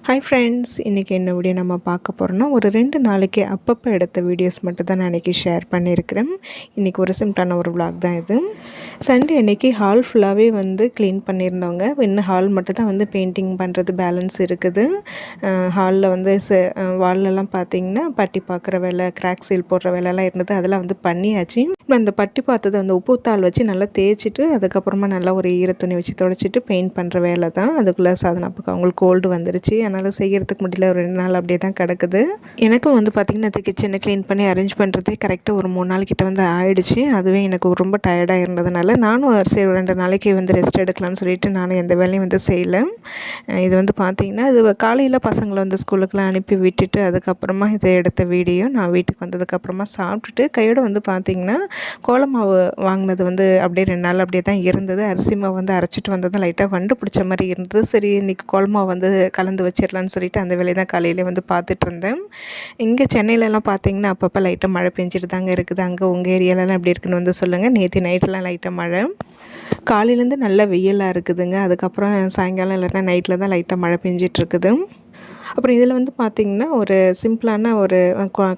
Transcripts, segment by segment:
Hi friends, இன்றைக்கி என்ன video நம்ம பார்க்க போகிறோன்னா ஒரு 2 நாளைக்கு அப்பப்போ எடுத்த வீடியோஸ் மட்டும் தான் நான் இன்றைக்கி ஷேர் பண்ணியிருக்கிறேன். இன்றைக்கி ஒரு சிம்பிளான ஒரு விளாக் தான் இது. சண்டே அன்றைக்கி ஹால் ஃபுல்லாகவே வந்து க்ளீன் பண்ணியிருந்தோங்க. இன்னும் ஹால் மட்டும் தான் வந்து பெயிண்டிங் பண்ணுறது பேலன்ஸ் இருக்குது. ஹாலில் வந்து வால்லெல்லாம் பார்த்திங்கன்னா பட்டி பார்க்குற வேலை, கிராக் சீல் போடுற வேலைலாம் இருந்தது. அதெல்லாம் வந்து பண்ணியாச்சு. அந்த பட்டி பார்த்தது அந்த உப்புத்தாள் வச்சு நல்லா தேய்ச்சிட்டு அதுக்கப்புறமா நல்லா ஒரு ஈரத்துணி வச்சு துடைச்சிட்டு பெயிண்ட் பண்ணுற வேலை தான். அதுக்குள்ளே சாதனாப்புக்கு அவங்களுக்கு கோல்டு வந்துருச்சு. அதனால் செய்கிறதுக்கு முடியல. ஒரு 2 நாள் அப்படியே தான் கிடக்குது. எனக்கும் வந்து பார்த்திங்கன்னா அது கிச்சனை க்ளீன் பண்ணி அரேஞ்ச் பண்ணுறதே கரெக்டாக ஒரு 3 நாள் கிட்ட வந்து ஆயிடுச்சு. அதுவே எனக்கு ரொம்ப டயர்டாக இருந்ததுனால நானும் சரி 2 நாளைக்கு வந்து ரெஸ்ட் எடுக்கலாம்னு சொல்லிட்டு நானும் எந்த வேலையும் வந்து செய்யலை. இது வந்து பார்த்திங்கன்னா இது காலையில் பசங்களை வந்து ஸ்கூலுக்குலாம் அனுப்பி விட்டுட்டு அதுக்கப்புறமா இதை எடுத்த வீடியோ. நான் வீட்டுக்கு வந்ததுக்கப்புறமா சாப்பிட்டுட்டு கையோடு வந்து பார்த்திங்கன்னா கோலமாவு வாங்கினது வந்து அப்படியே 2 நாள் அப்படியே தான் இருந்தது. அரிசி மாவு வந்து அரைச்சிட்டு வந்தது லைட்டாக வண்டு பிடிச்ச மாதிரி இருந்தது. சரி இன்றைக்கி கோலமாவு வந்து கலந்து வச்சிடலான்னு சொல்லிட்டு அந்த வேலையை தான் காலையிலே வந்து பார்த்துட்டு இருந்தேன். இங்கே சென்னையிலலாம் பார்த்திங்கன்னா அப்பப்போ லைட்டாக மழை பெஞ்சிட்டு தாங்க இருக்குது. அங்கே உங்கள் ஏரியாலலாம் எப்படி இருக்குன்னு வந்து சொல்லுங்கள். நேற்று நைட்டெலாம் லைட்டாக மழை, காலையிலேருந்து நல்ல வெயிலாக இருக்குதுங்க. அதுக்கப்புறம் சாயங்காலம் இல்லைன்னா நைட்டில் தான் லைட்டாக மழை பெஞ்சிட்ருக்குது. அப்புறம் இதில் வந்து பார்த்திங்கன்னா ஒரு சிம்பிளான ஒரு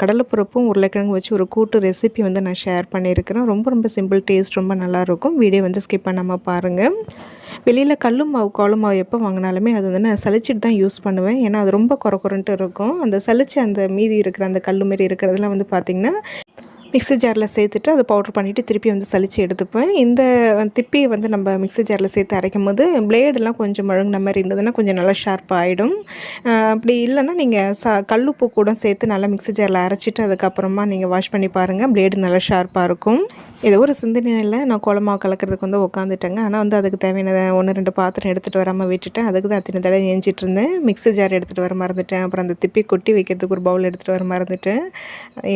கடலைப்பருப்பும் உருளைக்கிழங்கு வச்சு ஒரு கூட்டு ரெசிபி வந்து நான் ஷேர் பண்ணியிருக்கிறேன். ரொம்ப சிம்பிள், டேஸ்ட் ரொம்ப நல்லாயிருக்கும். வீடியோ வந்து ஸ்கிப் பண்ணாமல் பாருங்கள். வெளியில் கல்லு மாவு கோலம் மாவு எப்போ வாங்கினாலுமே அது வந்து நான் சலிச்சிட்டு தான் யூஸ் பண்ணுவேன். ஏன்னா அது ரொம்ப குறக்குறன்ட்டு இருக்கும். அந்த சலிச்சு அந்த மீதி இருக்கிற அந்த கல் மாரி இருக்கிறதுலாம் வந்து பார்த்திங்கன்னா மிக்ஸி ஜாரில் சேர்த்துட்டு அதை பவுட்ரு பண்ணிவிட்டு திருப்பி வந்து சலித்து எடுத்துப்பேன். இந்த திப்பி வந்து நம்ம மிக்ஸி ஜாரில் சேர்த்து அரைக்கும் போது பிளேடெல்லாம் கொஞ்சம் மழுங்கின மாதிரி இருந்ததுன்னா கொஞ்சம் நல்லா ஷார்ப்பாக ஆகிடும். அப்படி இல்லைன்னா நீங்கள் கல்லுப்பு கூட சேர்த்து நல்லா மிக்ஸி ஜாரில் அரைச்சிட்டு அதுக்கப்புறமா நீங்கள் வாஷ் பண்ணி பாருங்கள். பிளேடு நல்லா ஷார்ப்பாக இருக்கும். ஏதோ ஒரு சிந்தனையில் நான் கோலமாவு கலக்கிறதுக்கு வந்து உட்காந்துட்டேங்க. ஆனால் வந்து அதுக்கு தேவையான 1-2 பாத்திரம் எடுத்துகிட்டு வராமல் விட்டுட்டேன். அதுக்கு தான் அத்தனை தடவை ஏஞ்சிட்டு இருந்தேன். மிக்ஸி ஜார் எடுத்துகிட்டு வர மறந்துட்டேன். அப்புறம் அந்த திப்பி கொட்டி வைக்கிறதுக்கு ஒரு பவுல் எடுத்துகிட்டு வர மறந்துட்டேன்.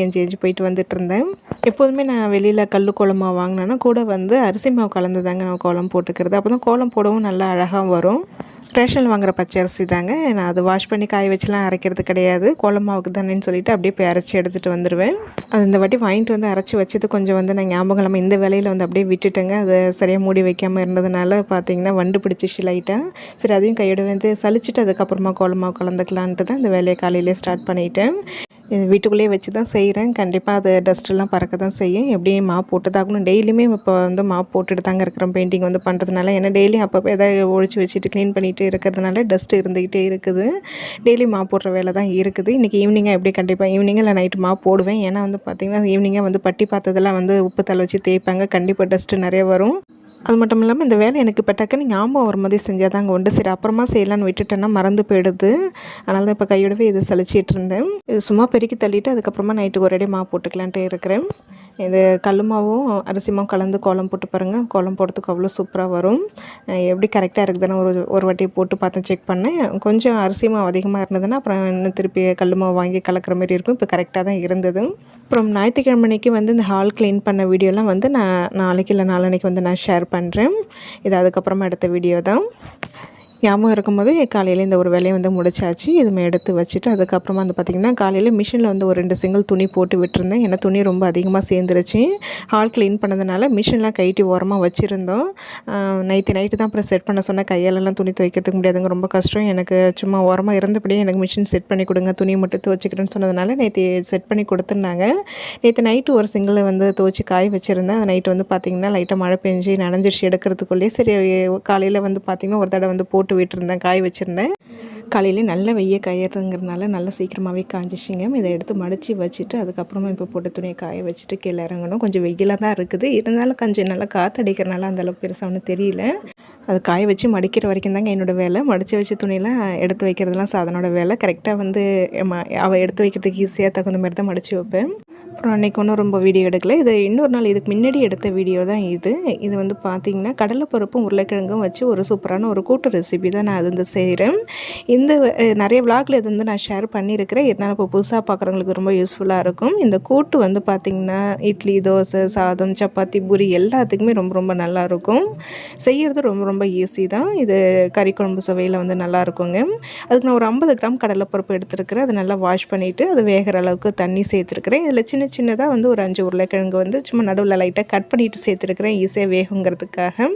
ஏஞ்சி போயிட்டு வந்துட்டு இருந்தேன். எப்போதுமே நான் வெளியில் கல் கோலமாவு வாங்கினேன்னா கூட வந்து அரிசி மாவு கலந்து தாங்க நான் கோலம் போட்டுக்கிறது. அப்போ தான் கோலம் போடவும் நல்லா அழகாக வரும். ரேஷனில் வாங்குகிற பச்சை அரிசி தாங்க. நான் அது வாஷ் பண்ணி காய வச்சுலாம் அரைக்கிறது கிடையாது. கோலமாவுக்கு தானேன்னு சொல்லிட்டு அப்படியே போய் அரைச்சி எடுத்துகிட்டு வந்துடுவேன். அது இந்த வாட்டி வாங்கிட்டு வந்து அரைச்சி வச்சது கொஞ்சம் வந்து நான் ஞாபகம் இல்லாமல் இந்த வேலையில் வந்து அப்படியே விட்டுட்டேங்க. அதை சரியாக மூடி வைக்காமல் இருந்ததுனால பார்த்திங்கன்னா வண்டு பிடிச்சிச்சு லைட்டாக. சரி அதையும் கையோட வந்து சலிச்சுட்டு அதுக்கப்புறமா கோலமாவு கலந்துக்கலான்ட்டு தான் இந்த வேலையை காலையிலே ஸ்டார்ட் பண்ணிட்டேன். வீட்டுக்குள்ளேயே வச்சு தான் செய்கிறேன். கண்டிப்பாக அது டஸ்ட்டெல்லாம் பறக்க தான் செய்யும். எப்படியும் மாப் போட்டு தாக்கணும். டெய்லியுமே இப்போ வந்து மாப் போட்டுட்டு தாங்க இருக்கிறோம் பெயிண்டிங் வந்து பண்ணுறதுனால. ஏன்னா டெய்லியும் அப்பப்போ எதாவது ஒழிச்சு வச்சுட்டு க்ளீன் பண்ணிகிட்டு இருக்கிறதுனால டஸ்ட் இருந்துக்கிட்டே இருக்குது. டெய்லி மாப் போடுற வேலை தான் இருக்குது. இன்றைக்கி ஈவினிங்காக எப்படி கண்டிப்பாக ஈவினிங்காக இல்லை நைட்டு மாப் போடுவேன். ஏன்னா வந்து பார்த்திங்கன்னா ஈவினிங்காக வந்து பட்டி பார்த்ததெல்லாம் வந்து உப்பு தலை வச்சு தேய்ப்பாங்க. கண்டிப்பாக டஸ்ட்டு நிறைய வரும். அது மட்டும் இல்லாமல் இந்த வேலை எனக்கு இப்போ டக்குன்னு ஞாபகம் வர மாதிரி செஞ்சால் தாங்க உண்டு. சரி அப்புறமா செய்யலான்னு விட்டுட்டேன்னா மறந்து போயிடுது. அதனால தான் இப்போ கையோடவே இது சலிச்சிட்டு இருந்தேன். இது சும்மா பெருக்கி தள்ளிவிட்டு அதுக்கப்புறமா நைட்டுக்கு ஒரு அடி மாவு போட்டுக்கலான்ட்டு இருக்கிறேன். இது கல் மாவும் அரிசி மாவும் கலந்து கோலம் போட்டு பாருங்கள். கோலம் போடுறதுக்கு அவ்வளோ சூப்பராக வரும். எப்படி கரெக்டாக இருக்குதுன்னு ஒரு வாட்டி போட்டு பார்த்தேன், செக் பண்ணேன். கொஞ்சம் அரிசி மாவு அதிகமாக இருந்ததுன்னா அப்புறம் இன்னும் திருப்பி கல் மாவு வாங்கி கலக்கிற மாதிரி இருக்கும். இப்போ கரெக்டாக தான் இருந்தது. அப்புறம் ஞாயிற்றுக்கிழமைக்கு வந்து இந்த ஹால் க்ளீன் பண்ண வீடியோலாம் வந்து நான் நாளைக்கு இல்லை நாளன்னைக்கு வந்து நான் ஷேர் பண்ணுறேன். இது அதுக்கப்புறமா எடுத்த வீடியோ தான். ஞாபகம் இருக்கும்போது காலையில் இந்த ஒரு வேலையை வந்து முடிச்சாச்சு. இதுமே எடுத்து வச்சுட்டு அதுக்கப்புறமா வந்து பார்த்திங்கன்னா காலையில் மிஷினில் வந்து ஒரு 2 சிங்கிள் துணி போட்டு விட்டுருந்தேன். ஏன்னா துணி ரொம்ப அதிகமாக சேர்ந்துருச்சு. ஹால் க்ளீன் பண்ணதுனால மிஷின்லாம் கைட்டி ஓரமாக வச்சுருந்தோம். நைட்டு தான் அப்புறம் செட் பண்ண சொன்னேன். கையாலெல்லாம் துணி துவைக்கிறதுக்கு முடியாதுங்க, ரொம்ப கஷ்டம். எனக்கு சும்மா ஓரமாக இருந்தபடியே எனக்கு மிஷின் செட் பண்ணி கொடுங்க, துணி மட்டும் துவைச்சிக்கிறேன்னு சொன்னதுனால நேற்று செட் பண்ணி கொடுத்துருந்தாங்க. நேற்று நைட்டு ஒரு சிங்கிளை வந்து துவைச்சி காய வச்சுருந்தேன். அது நைட்டு வந்து பார்த்திங்கன்னா லைட்டாக மழை பெஞ்சு நனைஞ்சிருச்சு எடுக்கிறதுக்குள்ளேயே. சரி காலையில் வந்து பார்த்திங்கன்னா ஒரு தடவை வந்து போட்டு விட்டுருந்தேன், காய வச்சுருந்தேன். காலையிலே நல்ல வெய்ய காயறதுங்கிறதுனால நல்லா சீக்கிரமாகவே காஞ்சிச்சிங்க. இதை எடுத்து மடித்து வச்சுட்டு அதுக்கப்புறமா இப்போ போட்டு துணியை காய வச்சுட்டு கீழே இறங்கணும். கொஞ்சம் வெயிலாக தான் இருக்குது, இருந்தாலும் கொஞ்சம் நல்லா காற்றடிக்கிறனால அந்தளவுக்கு பெருசாக ஒன்றும் தெரியல. அது காய வச்சு மடிக்கிற வரைக்கும் தாங்க என்னோடய வேலை. மடித்து வச்ச துணியெல்லாம் எடுத்து வைக்கிறதுலாம் சாதனோட வேலை. கரெக்டாக வந்து அவள் எடுத்து வைக்கிறதுக்கு ஈஸியாக தகுந்த மாதிரி தான் மடித்து வைப்பேன். அப்புறம் அன்றைக்கி ஒன்றும் ரொம்ப வீடியோ எடுக்கல. இது இன்னொரு நாள் இதுக்கு முன்னாடி எடுத்த வீடியோ தான் இது. இது வந்து பார்த்திங்கன்னா கடலைப்பருப்பும் உருளைக்கிழங்கும் வச்சு ஒரு சூப்பரான ஒரு கூட்டு ரெசிபி தான் நான் அது வந்து செய்கிறேன். இந்த நிறைய விளாகில் இது வந்து நான் ஷேர் பண்ணியிருக்கிறேன். இதனால் இப்போ புதுசாக பார்க்குறவங்களுக்கு ரொம்ப யூஸ்ஃபுல்லாக இருக்கும். இந்த கூட்டு வந்து பார்த்திங்கன்னா இட்லி, தோசை, சாதம், சப்பாத்தி, பூரி எல்லாத்துக்குமே ரொம்ப நல்லாயிருக்கும். செய்கிறது ரொம்ப ஈஸி தான். இது கறி குழம்பு சுவையில் வந்து நல்லாயிருக்குங்க. அதுக்கு நான் ஒரு 50 கிராம் கடலைப்பருப்பு எடுத்துருக்கிறேன். அதை நல்லா வாஷ் பண்ணிவிட்டு அது வேகிற அளவுக்கு தண்ணி சேர்த்துருக்கிறேன். இதில் சின்னதாக வந்து ஒரு 5 உருளைக்கிழங்கு வந்து சும்மா நடுவில் லைட்டாக கட் பண்ணிவிட்டு சேர்த்துருக்கிறேன், ஈஸியாக வேகுங்கிறதுக்காக.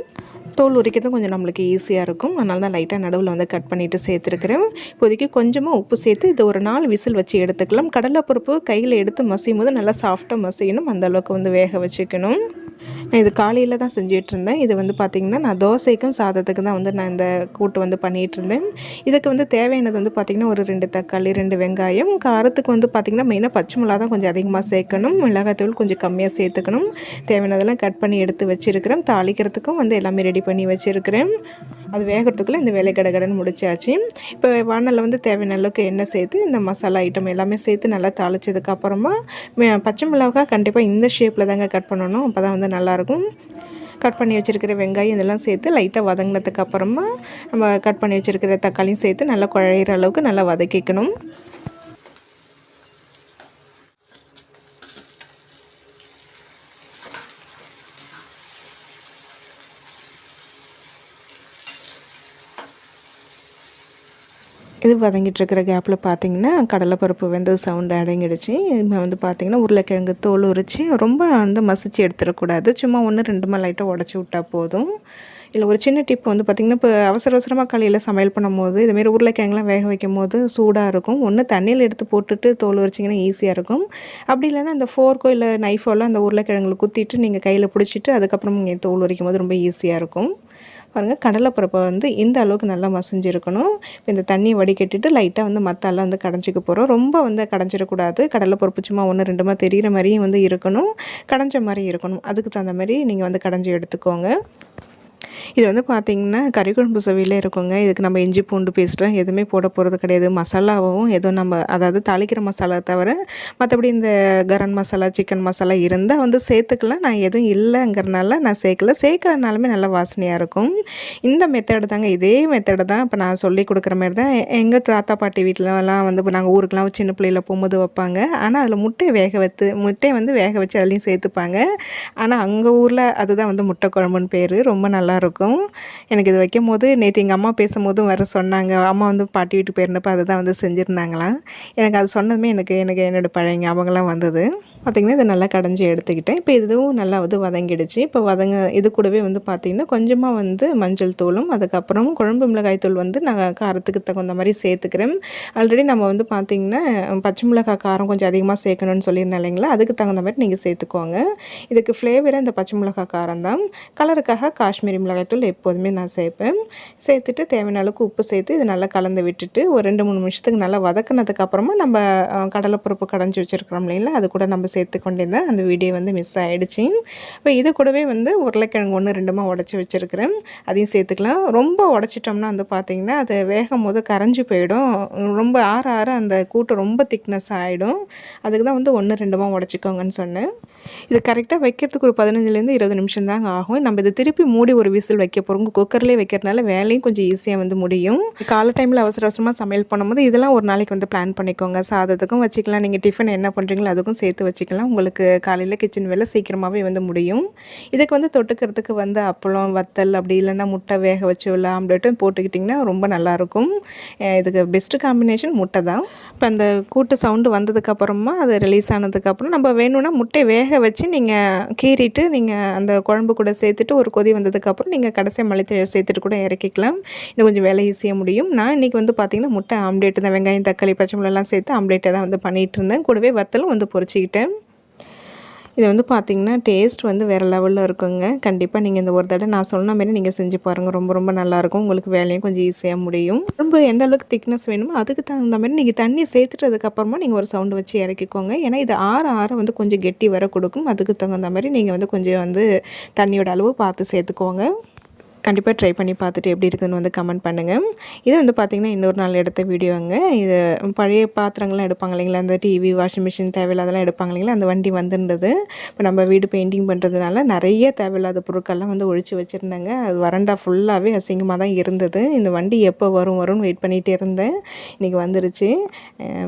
தோல் உரிக்கிறதும் கொஞ்சம் நம்மளுக்கு ஈஸியாக இருக்கும். அதனால தான் லைட்டாக நடுவில் வந்து கட் பண்ணிவிட்டு சேர்த்துருக்குறேன். இப்போதைக்கு கொஞ்சமாக உப்பு சேர்த்து இது ஒரு 4 விசில் வச்சு எடுத்துக்கலாம். கடலைப்பருப்பு கையில் எடுத்து மசியும் போது நல்லா சாஃப்டாக மசியணும், அந்தளவுக்கு வந்து வேக வச்சுக்கணும். நான் இது காலையில் தான் செஞ்சிட்ருந்தேன். இது வந்து பார்த்திங்கன்னா நான் தோசைக்கும் சாதத்துக்கும் தான் வந்து நான் இந்த கூட்டு வந்து பண்ணிகிட்ருந்தேன். இதுக்கு வந்து தேவையானது வந்து பார்த்திங்கன்னா ஒரு 2 தக்காளி, 2 வெங்காயம். காரத்துக்கு வந்து பார்த்திங்கன்னா மெயினாக பச்சை மிளகா தான் கொஞ்சம் அதிகமாக சேர்க்கணும். மிளகாத்தூள் கொஞ்சம் கம்மியாக சேர்த்துக்கணும். தேவையானதெல்லாம் கட் பண்ணி எடுத்து வச்சுருக்கிறேன். தாளிக்கிறதுக்கும் வந்து எல்லாமே ரெடி பண்ணி வச்சுருக்கிறேன். அது வேகிறதுக்குள்ளே இந்த வேலை கடகடன்னு முடிச்சாச்சு. இப்போ வானலில் வந்து தேவையான அளவுக்கு எண்ணெய் சேர்த்து இந்த மசாலா ஐட்டம் எல்லாமே சேர்த்து நல்லா தாளிச்சதுக்கப்புறமா பச்சை மிளகாய் கண்டிப்பாக இந்த ஷேப்பில் தாங்க கட் பண்ணணும். அப்போ தான் வந்து நல்லாயிருக்கும். கட் பண்ணி வச்சுருக்கிற வெங்காயம் இதெல்லாம் சேர்த்து லைட்டாக வதங்கினதுக்கு அப்புறமா நம்ம கட் பண்ணி வச்சுருக்கிற தக்காளியும் சேர்த்து நல்லா குழையிற அளவுக்கு நல்லா வதக்கிக்கணும். இது வதங்கிட்டுருக்கிற கேப்பில் பார்த்திங்கன்னா கடலைப்பருப்பு வெந்தது சவுண்டு அடங்கிடுச்சு. இப்போ வந்து பார்த்திங்கன்னா உருளைக்கிழங்கு தோல் உரித்து ரொம்ப வந்து மசிச்சு எடுத்துடக்கூடாது. சும்மா 1-2 லைட்டாக உடச்சி விட்டால் போதும். இதில் ஒரு சின்ன டிப் வந்து பார்த்திங்கன்னா, இப்போ அவசரமாக காலையில் சமையல் பண்ணும்போது இதுமாரி உருளைக்கிழங்குலாம் வேக வைக்கும் போது சூடாக இருக்கும். ஒன்று தண்ணியில் எடுத்து போட்டுட்டு தோல் உரிச்சிங்கன்னா ஈஸியாக இருக்கும். அப்படி இல்லைன்னா அந்த ஃபோர்க்கோ இல்லை நைஃபோலாம் அந்த உருளைக்கிழங்குல குத்திட்டு நீங்கள் கையில் பிடிச்சிட்டு அதுக்கப்புறம் நீங்கள் தோல் உரிக்கும் போது ரொம்ப ஈஸியாக இருக்கும். பாருங்கள், கடலைப்பருப்பை வந்து இந்த அளவுக்கு நல்லா மசிஞ்சிருக்கணும். இப்போ இந்த தண்ணியை வடிகட்டிட்டு லைட்டாக வந்து மத்தாலாம் வந்து கடைஞ்சிக்க போகிறோம். ரொம்ப வந்து கடைஞ்சிடக்கூடாது. கடலைப்பருப்பு சும்மா 1-2 தெரிகிற மாதிரியும் வந்து இருக்கணும், கடைஞ்ச மாதிரி இருக்கணும். அதுக்கு தகுந்த மாதிரி நீங்கள் வந்து கடைஞ்சி எடுத்துக்கோங்க. இது வந்து பார்த்திங்கன்னா கறிக்குழம்பு சுவையிலே இருக்குங்க. இதுக்கு நம்ம இஞ்சி பூண்டு பேஸ்ட்லாம் எதுவுமே போட போகிறது கிடையாது. மசாலாவும் எதுவும் நம்ம அதாவது தாளிக்கிற மசாலா தவிர மற்றபடி இந்த கரம் மசாலா, சிக்கன் மசாலா இருந்தால் வந்து சேர்த்துக்கலாம். நான் எதுவும் இல்லைங்கிறனால நான் சேர்க்கல. சேர்க்கறதுனாலுமே நல்லா வாசனையாக இருக்கும். இந்த மெத்தடு தாங்க, இதே மெத்தடு தான் இப்போ நான் சொல்லி கொடுக்குற மாதிரி தான் எங்கள் தாத்தா பாட்டி வீட்டிலலாம் வந்து இப்போ நாங்கள் ஊருக்கெலாம் சின்ன பிள்ளையில போகும்போது வைப்பாங்க. ஆனால் அதில் முட்டையை வந்து வேக வச்சு அதுலேயும் சேர்த்துப்பாங்க. ஆனால் அங்கே ஊரில் அதுதான் வந்து முட்டை குழம்புன்னு பேர். ரொம்ப நல்லாயிருக்கும். எனக்கு இது வைக்கும்போது நேற்று எங்கள் அம்மா பேசும்போதும் வர சொன்னாங்க. அம்மா வந்து பாட்டி வீட்டுக்கு போயிருந்தப்போ அதை தான் வந்து செஞ்சுருந்தாங்களாம். எனக்கு அது சொன்னதுமே எனக்கு என்னோடய பழைய ஞாபகம்லாம் வந்தது. பார்த்திங்கன்னா இதை நல்லா கடைஞ்சி எடுத்துக்கிட்டேன். இப்போ இதுவும் நல்லா வந்து வதங்கிடுச்சு. இப்போ இது கூடவே வந்து பார்த்திங்கன்னா கொஞ்சமாக வந்து மஞ்சள் தூளும் அதுக்கப்புறம் குழம்பு மிளகாய் தூள் வந்து நான் காரத்துக்கு தகுந்த மாதிரி சேர்த்துக்கிறேன். ஆல்ரெடி நம்ம வந்து பார்த்திங்கன்னா பச்சை மிளகாய் காரம் கொஞ்சம் அதிகமாக சேர்க்கணும்னு சொல்லியிருந்தேன் இல்லைங்களா, அதுக்கு தகுந்த மாதிரி நீங்கள் சேர்த்துக்கோங்க. இதுக்கு ஃப்ளேவராக இந்த பச்சை மிளகாய் காரம் தான். கலருக்காக காஷ்மீரி மிளகாய் தூள் எப்போதுமே நான் சேர்ப்பேன். சேர்த்துட்டு தேவையான அளவுக்கு உப்பு சேர்த்து இது நல்லா கலந்து விட்டுட்டு ஒரு 2-3 நிமிஷத்துக்கு நல்லா வதக்கினதுக்கப்புறமா நம்ம கடலைப்பருப்பு கடைஞ்சி வச்சுருக்கிறோம் இல்லைங்களா, அது கூட நம்ம சேர்த்து கொண்டிருந்தேன். அந்த வீடியோ வந்து மிஸ் ஆகிடுச்சு. இப்போ இது கூடவே வந்து உருளைக்கிழங்கு 1-2 உடச்சி வச்சுருக்கிறேன், அதையும் சேர்த்துக்கலாம். ரொம்ப உடச்சிட்டோம்னா வந்து பார்த்திங்கன்னா அது வேகும் போது கரைஞ்சி போயிடும். ரொம்ப ஆற அந்த கூட்டு ரொம்ப திக்னஸ் ஆகிடும். அதுக்கு தான் வந்து 1-2 உடச்சிக்கோங்கன்னு சொன்னேன். இது கரெக்டாக வைக்கிறதுக்கு ஒரு 15-20 நிமிஷம் தாங்க ஆகும். நம்ம இதை திருப்பி மூடி ஒரு விசில் வைக்க போகிறோம். குக்கர்லேயே வைக்கிறதுனால வேலையும் கொஞ்சம் ஈஸியாக வந்து முடியும். காலை டைமில் அவசரமாக சமையல் பண்ணும்போது இதெல்லாம் ஒரு நாளைக்கு வந்து பிளான் பண்ணிக்கோங்க. சாதத்துக்கும் வச்சுக்கலாம், நீங்கள் டிஃபன் என்ன பண்ணுறீங்களோ அதுக்கும் சேர்த்து வச்சுக்கலாம். உங்களுக்கு காலையில் கிச்சன் வேலை சீக்கிரமாகவே வந்து முடியும். இதுக்கு வந்து தொட்டுக்கிறதுக்கு வந்து அப்பளம், வத்தல், அப்படி இல்லைன்னா முட்டை வேக வச்சு உள்ள ஆம்லேட்டும் போட்டுக்கிட்டிங்கன்னா ரொம்ப நல்லாயிருக்கும். இதுக்கு பெஸ்ட்டு காம்பினேஷன் முட்டை தான். இப்போ அந்த கூட்டு சவுண்டு வந்ததுக்கப்புறமா அது ரிலீஸ் ஆனதுக்கப்புறம் நம்ம வேணும்னா முட்டையை வேக வச்சு நீங்கள் கீறிட்டு நீங்கள் அந்த குழம்பு கூட சேர்த்துட்டு ஒரு கொதி வந்ததுக்கப்புறம் நீங்கள் கடைசியாக மல்லித்தழை சேர்த்துட்டு கூட இறக்கிக்கலாம். இன்னும் கொஞ்சம் வேலை ஈஸியாக முடியும். நான் இன்றைக்கி வந்து பார்த்திங்கன்னா முட்டை ஆம்லேட்டு தான், வெங்காயம், தக்காளி, பச்சை மிளகாலாம் சேர்த்து ஆம்லேட்டை தான் வந்து பண்ணிகிட்டு இருந்தேன். கூடவே வத்தலும் வந்து பொரிச்சிக்கிட்டேன். இது வந்து பார்த்திங்கன்னா டேஸ்ட் வந்து வேறு லெவலில் இருக்குங்க. கண்டிப்பாக நீங்கள் இந்த ஒரு தடவை நான் சொன்ன மாரி நீங்கள் செஞ்சு பாருங்கள். ரொம்ப ரொம்ப நல்லாயிருக்கும். உங்களுக்கு வேலையும் கொஞ்சம் ஈஸியாக முடியும். ரொம்ப எந்த அளவுக்கு திக்னஸ் வேணுமோ அதுக்கு தகுந்த மாதிரி நீங்கள் தண்ணி சேர்த்துட்டு அதுக்கப்புறமா நீங்கள் ஒரு சவுண்டு வச்சு இறக்கிக்கோங்க. ஏன்னா இது ஆற வந்து கொஞ்சம் கெட்டி வர கொடுக்கும். அதுக்கு தகுந்த மாதிரி நீங்கள் வந்து கொஞ்சம் வந்து தண்ணியோட அளவு பார்த்து சேர்த்துக்கோங்க. கண்டிப்பாக ட்ரை பண்ணி பார்த்துட்டு எப்படி இருக்குதுன்னு வந்து கமெண்ட் பண்ணுங்கள். இது வந்து பார்த்திங்கன்னா இன்னொரு நாள் எடுத்த வீடியோங்க. இது பழைய பாத்திரங்கள்லாம் எடுப்பாங்க இல்லைங்களா, அந்த டிவி, வாஷிங் மிஷின் தேவையில்லாதெல்லாம் எடுப்பாங்க இல்லைங்களா, அந்த வண்டி வந்துருந்தது. இப்போ நம்ம வீடு பெயிண்டிங் பண்ணுறதுனால நிறைய தேவையில்லாத பொருட்கள்லாம் வந்து ஒழிச்சு வச்சுருந்தாங்க. அது வரண்டா ஃபுல்லாகவே அசிங்கமாக தான் இருந்தது. இந்த வண்டி எப்போ வரும்னு வெயிட் பண்ணிகிட்டே இருந்தேன். இன்றைக்கி வந்துருச்சு.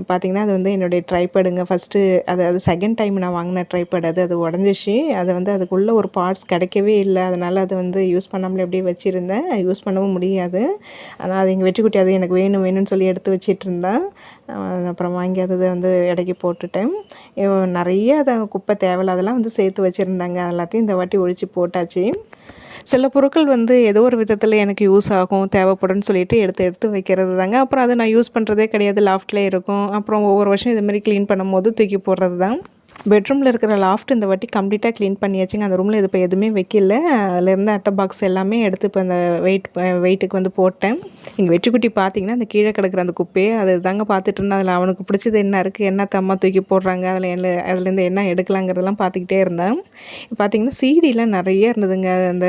பார்த்திங்கன்னா அது வந்து என்னுடைய ட்ரைபேடுங்க. ஃபஸ்ட்டு அது செகண்ட் டைம் நான் வாங்கின ட்ரைபேட். அது உடஞ்சிச்சு. அதை வந்து அதுக்குள்ளே ஒரு பார்ட்ஸ் கிடைக்கவே இல்லை. அதனால் அது வந்து யூஸ் பண்ணாமலே அப்படியே வச்சுருந்தேன். யூஸ் பண்ணவும் முடியாது. ஆனால் அது எங்கள் வெற்றிக்குட்டி அது எனக்கு வேணும்னு சொல்லி எடுத்து வச்சிட்ருந்தேன். அப்புறம் வாங்கி அதை வந்து இடைக்கி போட்டுட்டேன். நிறைய அதை குப்பை தேவையில்ல அதெல்லாம் வந்து சேர்த்து வச்சுருந்தாங்க. எல்லாத்தையும் இந்த வாட்டி ஒழிச்சு போட்டாச்சு. சில பொருட்கள் வந்து ஏதோ ஒரு விதத்தில் எனக்கு யூஸ் ஆகும், தேவைப்படும்னு சொல்லிட்டு எடுத்து எடுத்து வைக்கிறது தாங்க. அப்புறம் அதை நான் யூஸ் பண்ணுறதே கிடையாது, லாஃப்ட்லேயே இருக்கும். அப்புறம் ஒவ்வொரு வருஷம் இதுமாரி க்ளீன் பண்ணும்போது தூக்கி போடுறது தான். பெட்ரூமில் இருக்கிற லாஃப்ட் இந்த வாட்டி கம்ப்ளீட்டாக க்ளீன் பண்ணியாச்சுங்க. அந்த ரூமில் இது இப்போ எதுவுமே வைக்கல. அதில் இருந்த அட்டை பாக்ஸ் எல்லாமே எடுத்து இப்போ அந்த வெயிட்டுக்கு வந்து போட்டேன். எங்கள் வெற்றிக்குட்டி பார்த்தீங்கன்னா அந்த கீழே கிடக்கிற அந்த குப்பையை அது தாங்க பார்த்துட்டு இருந்தேன். அதில் அவனுக்கு பிடிச்சது என்ன இருக்குது, என்ன தம்மா தூக்கி போடுறாங்க, அதுலேருந்து என்ன எடுக்கலாங்கிறதெல்லாம் பார்த்துக்கிட்டே இருந்தேன். பார்த்தீங்கன்னா சிடிலாம் நிறைய இருந்ததுங்க. அந்த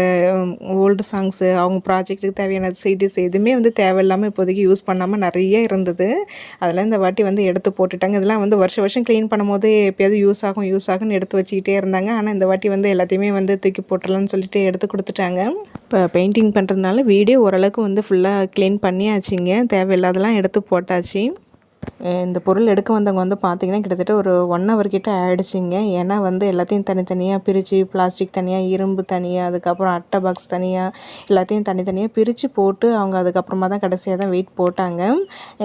ஓல்டு சாங்ஸு, அவங்க ப்ராஜெக்ட்டுக்கு தேவையான சிடிஸ் எதுவுமே வந்து தேவையில்லாமல் இப்போதைக்கு யூஸ் பண்ணாமல் நிறைய இருந்தது. அதெல்லாம் இந்த வாட்டி வந்து எடுத்து போட்டுட்டாங்க. இதெல்லாம் வந்து வருஷம் க்ளீன் பண்ணும்போது எப்போயாவது யூஸ் ஆகும்னு எடுத்து வச்சுக்கிட்டே இருந்தாங்க. ஆனால் இந்த வாட்டி வந்து எல்லாத்தையுமே வந்து தூக்கி போட்டுடலான்னு சொல்லிட்டு எடுத்து கொடுத்துட்டாங்க. இப்போ பெயிண்டிங் பண்ணுறதுனால வீடே ஓரளவுக்கு வந்து ஃபுல்லாக க்ளீன் பண்ணியாச்சுங்க. தேவையில்லாதெல்லாம் எடுத்து போட்டாச்சு. இந்த பொருள் எடுக்க வந்தவங்க வந்து பார்த்திங்கன்னா கிட்டத்தட்ட ஒரு 1 ஹவர் கிட்ட ஆகிடுச்சிங்க. ஏன்னா வந்து எல்லாத்தையும் தனித்தனியாக பிரித்து, பிளாஸ்டிக் தனியாக, இரும்பு தனியாக, அதுக்கப்புறம் அட்டை பாக்ஸ் தனியாக, எல்லாத்தையும் தனித்தனியாக பிரித்து போட்டு அவங்க அதுக்கப்புறமா தான் கடைசியாக தான் வெயிட் போட்டாங்க.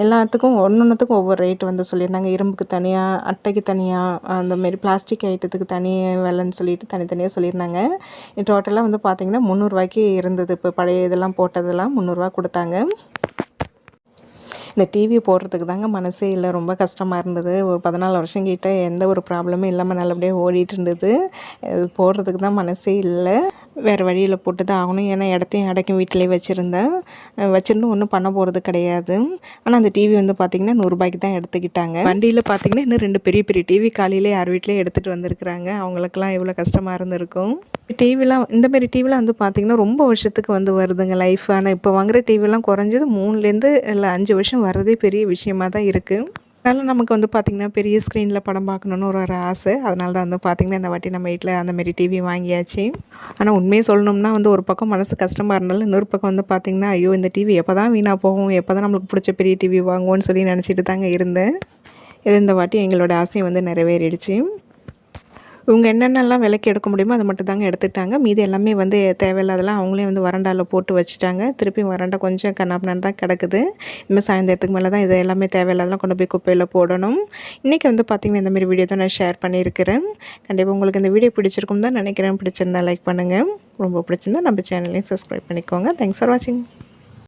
எல்லாத்துக்கும் ஒவ்வொன்றுத்துக்கும் ஒவ்வொரு ரேட் வந்து சொல்லியிருந்தாங்க. இரும்புக்கு தனியாக, அட்டைக்கு தனியாக, அந்தமாரி பிளாஸ்டிக் ஐட்டத்துக்கு தனி விலைன்னு சொல்லிட்டு தனித்தனியாக சொல்லியிருந்தாங்க. டோட்டலாக வந்து பார்த்திங்கன்னா 300 இருந்தது. இப்போ பழைய இதெல்லாம் போட்டதெல்லாம் 300 கொடுத்தாங்க. இந்த டிவி போடுறதுக்கு தாங்க மனசே இல்லை, ரொம்ப கஷ்டமாக இருந்தது. ஒரு 14 வருஷம் கிட்ட எந்த ஒரு ப்ராப்ளமும் இல்லாமல் நல்லபடியாக ஓடிட்டு இருந்தது. போடுறதுக்கு தான் மனசே இல்லை. வேறு வழியில் போட்டு தான் ஆகணும். ஏன்னா இடத்தையும் அடைக்கும் வீட்டிலே வச்சுருந்து ஒன்றும் பண்ண போகிறது கிடையாது. ஆனால் அந்த டிவி வந்து பார்த்திங்கன்னா 100 தான் எடுத்துக்கிட்டாங்க. வண்டியில் பார்த்திங்கன்னா இன்னும் 2 பெரிய பெரிய டிவி காலையில் யார் வீட்டிலே எடுத்துகிட்டு வந்திருக்கிறாங்க. அவங்களுக்கெல்லாம் எவ்வளோ கஷ்டமாக இருந்திருக்கும். டிவிலாம் இந்தமாரி டிவிலாம் வந்து பார்த்திங்கன்னா ரொம்ப வருஷத்துக்கு வந்து வருதுங்க லைஃப். ஆனால் இப்போ வாங்குகிற டிவிலாம் குறைஞ்சது 3லேருந்து இல்லை 5 வருஷம் வர்றதே பெரிய விஷயமாக தான் இருக்குது. அதனால் நமக்கு வந்து பார்த்திங்கன்னா பெரிய ஸ்க்ரீனில் படம் பார்க்கணுன்னு ஒரு ஆசை. அதனால தான் வந்து பார்த்திங்கன்னா இந்த வாட்டி நம்ம வீட்டில் அந்தமாரி டிவி வாங்கியாச்சு. ஆனால் உண்மையை சொல்லணும்னா வந்து ஒரு பக்கம் மனசு கஷ்டமாக இருந்தாலும் இன்னொரு பக்கம் வந்து பார்த்திங்கன்னா ஐயோ இந்த டிவி எப்போ தான் வீணாக போகும், எப்போ தான் நம்மளுக்கு பிடிச்ச பெரிய டிவி வாங்குவோன்னு சொல்லி நினச்சிட்டு தாங்க இருந்தேன். இந்த வாட்டி எங்களோட ஆசையை வந்து நிறைவேறிடுச்சு. இவங்க என்னென்னலாம் விலைக்கு எடுக்க முடியுமோ அதை மட்டும் தாங்க எடுத்துக்கிட்டாங்க. மீதி எல்லாமே வந்து தேவையில்லாதெல்லாம் அவங்களே வந்து வராண்டாவில் போட்டு வச்சுட்டாங்க. திருப்பி வராண்டா கொஞ்சம் கண்ணாப்பினான்னு தான் கிடக்குது. இனிமேல் சாயந்தரத்துக்கு மேலே தான் இது எல்லாமே தேவையில்லாதெல்லாம் கொண்டு போய் குப்பையில் போடணும். இன்றைக்கி வந்து பார்த்திங்கன்னா இந்தமாரி வீடியோ தான் நான் ஷேர் பண்ணியிருக்கிறேன். கண்டிப்பாக உங்களுக்கு இந்த வீடியோ பிடிச்சிருக்கும் தான் நினைக்கிறேன். பிடிச்சிருந்தா லைக் பண்ணுங்கள். ரொம்ப பிடிச்சிருந்தா நம்ம சேனலையும் சப்ஸ்கிரைப் பண்ணிக்கோங்க. தேங்க்ஸ் ஃபார் வாட்சிங்.